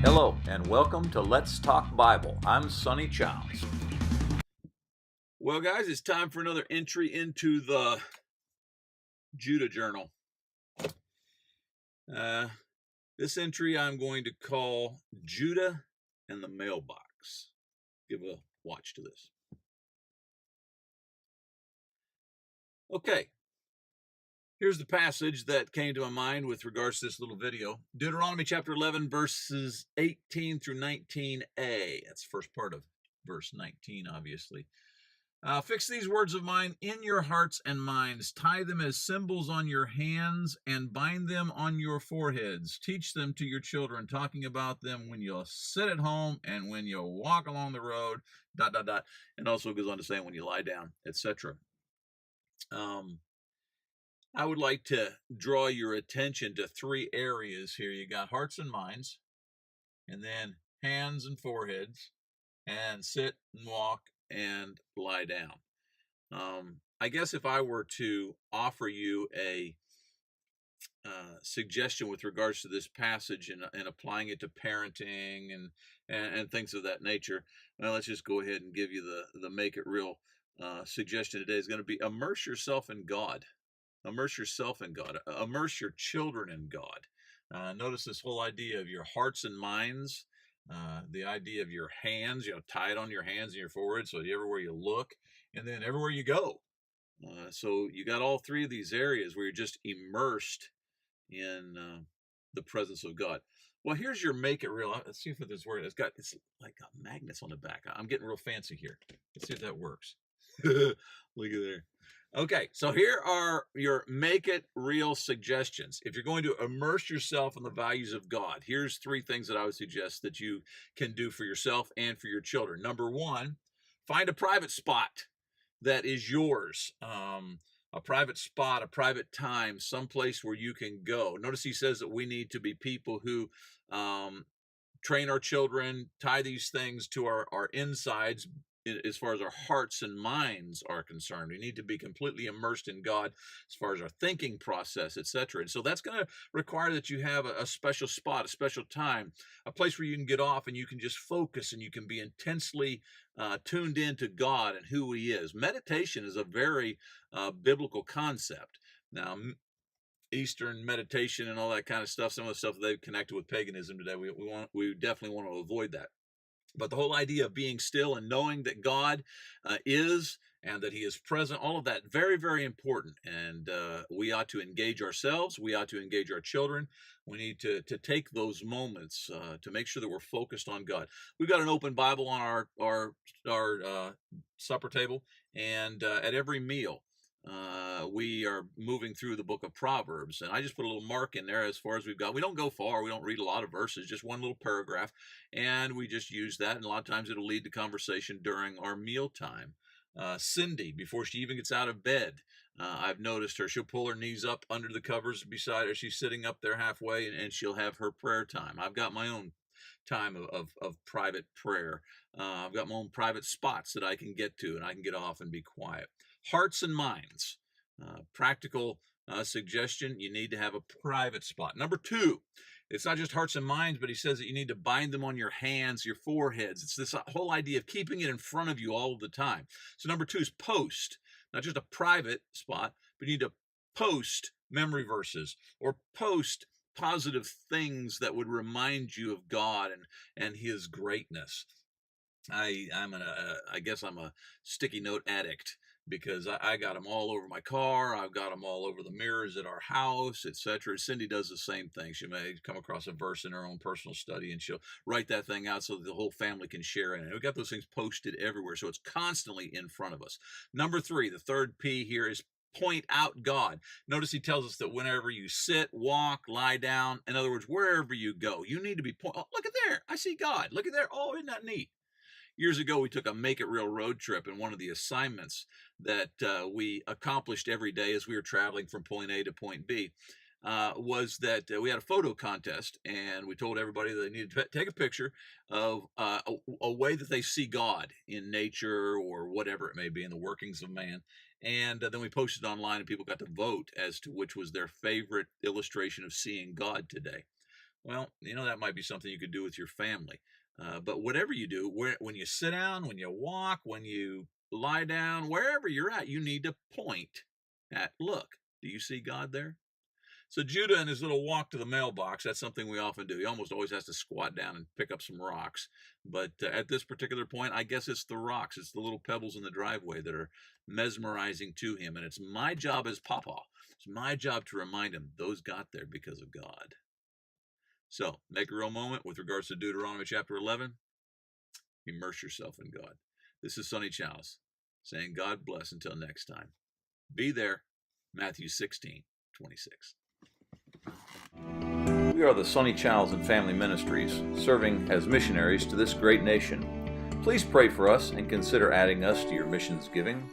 Hello, and welcome to Let's Talk Bible. I'm Sonny Childs. Well, guys, it's time for another entry into the Judah Journal. This entry I'm going to call Judah and the Mailbox. Give a watch to this. Okay, here's the passage that came to my mind with regards to this little video. Deuteronomy chapter 11, verses 18 through 19a. That's the first part of verse 19, obviously. Fix these words of mine in your hearts and minds. Tie them as symbols on your hands and bind them on your foreheads. Teach them to your children, talking about them when you sit at home and when you walk along the road, ... And also goes on to say when you lie down, etc. I would like to draw your attention to three areas here. You got hearts and minds, and then hands and foreheads, and sit and walk and lie down. I guess if I were to offer you a suggestion with regards to this passage and applying it to parenting and things of that nature, well, let's just go ahead and give you the make it real suggestion today is going to be immerse yourself in God. Immerse yourself in God. Immerse your children in God. Notice this whole idea of your hearts and minds. The idea of your hands, tie it on your hands and your forehead so everywhere you look, and then everywhere you go. So you got all three of these areas where you're just immersed in the presence of God. Well, here's your make it real. Let's see if this works. It's like got magnets on the back. I'm getting real fancy here. Let's see if that works. Look at there. Okay, so here are your make it real suggestions. If you're going to immerse yourself in the values of God, here's three things that I would suggest that you can do for yourself and for your children. Number one, find a private spot that is yours. A private spot, a private time, someplace where you can go. Notice he says that we need to be people who train our children, tie these things to our insides as far as our hearts and minds are concerned. We need to be completely immersed in God as far as our thinking process, etc. And so that's going to require that you have a special spot, a special time, a place where you can get off and you can just focus and you can be intensely tuned into God and who he is. Meditation is a very biblical concept. Now, Eastern meditation and all that kind of stuff, some of the stuff that they've connected with paganism today, we definitely want to avoid that. But the whole idea of being still and knowing that God is and that he is present, all of that, very, very important. And we ought to engage ourselves. We ought to engage our children. We need to take those moments to make sure that we're focused on God. We've got an open Bible on our supper table, and at every meal, we are moving through the book of Proverbs, and I just put a little mark in there as far as we've got. We don't go far. We don't read a lot of verses, just one little paragraph, and we just use that, and a lot of times it'll lead to conversation during our mealtime. Cindy, before she even gets out of bed, I've noticed her. She'll pull her knees up under the covers beside her. She's sitting up there halfway, and she'll have her prayer time. I've got my own time of private prayer. I've got my own private spots that I can get to, and I can get off and be quiet. Hearts and minds. Practical suggestion, you need to have a private spot. Number two, it's not just hearts and minds, but he says that you need to bind them on your hands, your foreheads. It's this whole idea of keeping it in front of you all of the time. So number two is post, not just a private spot, but you need to post memory verses or post positive things that would remind you of God and his greatness. I guess I'm a sticky note addict, because I got them all over my car. I've got them all over the mirrors at our house, etc. Cindy does the same thing. She may come across a verse in her own personal study, and she'll write that thing out so that the whole family can share in it. We've got those things posted everywhere, so it's constantly in front of us. Number three, the third P here is point out God. Notice he tells us that whenever you sit, walk, lie down, in other words, wherever you go, you need to be oh, look at there. I see God. Look at there. Oh, isn't that neat? Years ago, we took a Make It Real road trip, and one of the assignments that we accomplished every day as we were traveling from point A to point B was that we had a photo contest, and we told everybody that they needed to take a picture of a way that they see God in nature or whatever it may be in the workings of man. And then we posted online, and people got to vote as to which was their favorite illustration of seeing God today. Well, that might be something you could do with your family. But whatever you do, when you sit down, when you walk, when you lie down, wherever you're at, you need to point at, look, do you see God there? So Judah and his little walk to the mailbox, that's something we often do. He almost always has to squat down and pick up some rocks. But at this particular point, I guess it's the rocks. It's the little pebbles in the driveway that are mesmerizing to him. And it's my job as Papa. It's my job to remind him those got there because of God. So make a real moment with regards to Deuteronomy chapter 11. Immerse yourself in God. This is Sonny Chalice saying God bless until next time. Be there. Matthew 16:26. We are the Sonny Childs and Family Ministries, serving as missionaries to this great nation. Please pray for us and consider adding us to your missions giving.